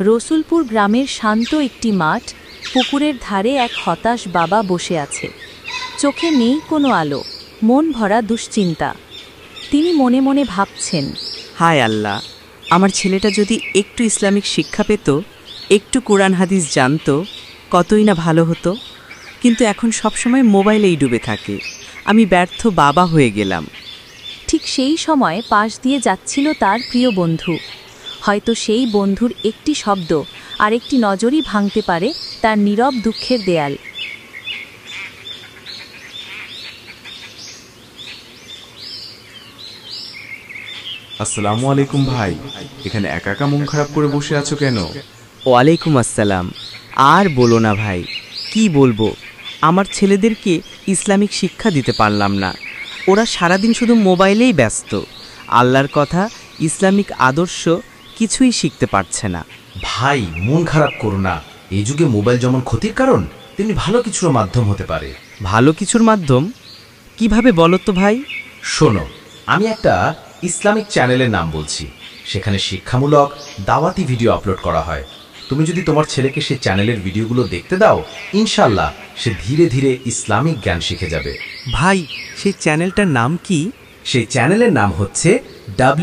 রসুলপুর গ্রামের শান্ত একটি মাঠ, পুকুরের ধারে এক হতাশ বাবা বসে আছে। চোখে নেই কোনো আলো, মন ভরা দুশ্চিন্তা। তিনি মনে মনে ভাবছেন, হায় আল্লাহ, আমার ছেলেটা যদি একটু ইসলামিক শিক্ষা পেত, একটু কোরআন হাদিস জানত, কতই না ভালো হতো। কিন্তু এখন সবসময় মোবাইলেই ডুবে থাকে। আমি ব্যর্থ বাবা হয়ে গেলাম। ঠিক সেই সময় পাশ দিয়ে যাচ্ছিল তার প্রিয় বন্ধু। হয়তো সেই বন্ধুর একটি শব্দ আর একটি নজরই ভাঙতে পারে তার নীরব দুঃখের দেয়াল। আসসালামু আলাইকুম ভাই, এখানে একা একা মন খারাপ করে বসে আছো কেন? ওয়ালাইকুম আসসালাম। আর বলো না ভাই, কি বলবো, আমার ছেলেদেরকে ইসলামিক শিক্ষা দিতে পারলাম না। ওরা সারাদিন শুধু মোবাইলেই ব্যস্ত। আল্লাহর কথা, ইসলামিক আদর্শ কিছুই শিখতে পারছে না। ভাই, মন খারাপ করো না। এই যুগে মোবাইল যেমন ক্ষতির কারণ, তেমনি ভালো কিছুর মাধ্যম হতে পারে। ভালো কিছুর মাধ্যম কিভাবে বলো তো ভাই? শোনো, আমি একটা ইসলামিক চ্যানেলের নাম বলছি। সেখানে শিক্ষামূলক দাওয়াতি ভিডিও আপলোড করা হয়। তুমি যদি তোমার ছেলেকে সেই চ্যানেলের ভিডিওগুলো দেখতে দাও, ইনশাল্লাহ সে ধীরে ধীরে ইসলামিক জ্ঞান শিখে যাবে। ভাই, সেই চ্যানেলটার নাম কি? সেই চ্যানেলের নাম হচ্ছে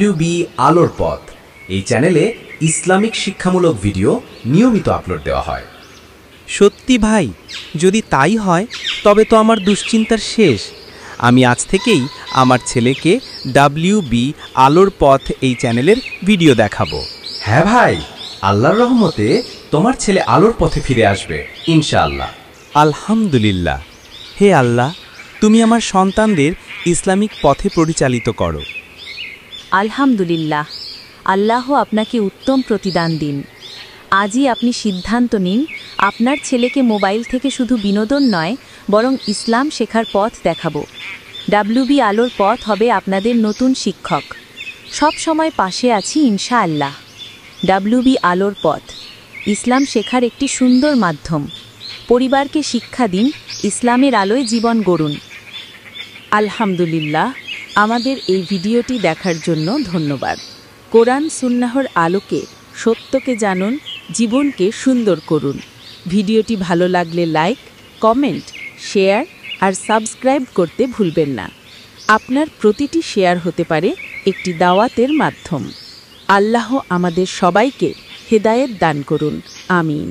WB আলোর পথ। এই চ্যানেলে ইসলামিক শিক্ষামূলক ভিডিও নিয়মিত আপলোড দেওয়া হয়। সত্যি ভাই, যদি তাই হয় তবে তো আমার দুশ্চিন্তার শেষ। আমি আজ থেকেই আমার ছেলেকে WB আলোর পথ এই চ্যানেলের ভিডিও দেখাবো। হ্যাঁ ভাই, আল্লাহর রহমতে তোমার ছেলে আলোর পথে ফিরে আসবে ইনশাআল্লাহ। আলহামদুলিল্লাহ। হে আল্লাহ, তুমি আমার সন্তানদের ইসলামিক পথে পরিচালিত করো। আলহামদুলিল্লাহ। আল্লাহ আপনাকে উত্তম প্রতিদান দিন। আজই আপনি সিদ্ধান্ত নিন, আপনার ছেলেকে মোবাইল থেকে শুধু বিনোদন নয়, বরং ইসলাম শেখার পথ দেখাবো। WB আলোর পথ হবে আপনাদের নতুন শিক্ষক। সব সময় পাশে আছি ইনশাআল্লাহ। WB আলোর পথ, ইসলাম শেখার একটি সুন্দর মাধ্যম। পরিবারকে শিক্ষা দিন, ইসলামের আলোয় জীবন গড়ুন। আলহামদুলিল্লাহ। আমাদের এই ভিডিওটি দেখার জন্য ধন্যবাদ। কোরআন সুন্নাহর আলোকে সত্যকে জানুন, জীবনকে সুন্দর করুন। ভিডিওটি ভালো লাগলে লাইক, কমেন্ট, শেয়ার আর সাবস্ক্রাইব করতে ভুলবেন না। আপনার প্রতিটি শেয়ার হতে পারে একটি দাওয়াতের মাধ্যম। আল্লাহ আমাদের সবাইকে হেদায়েত দান করুন। আমিন।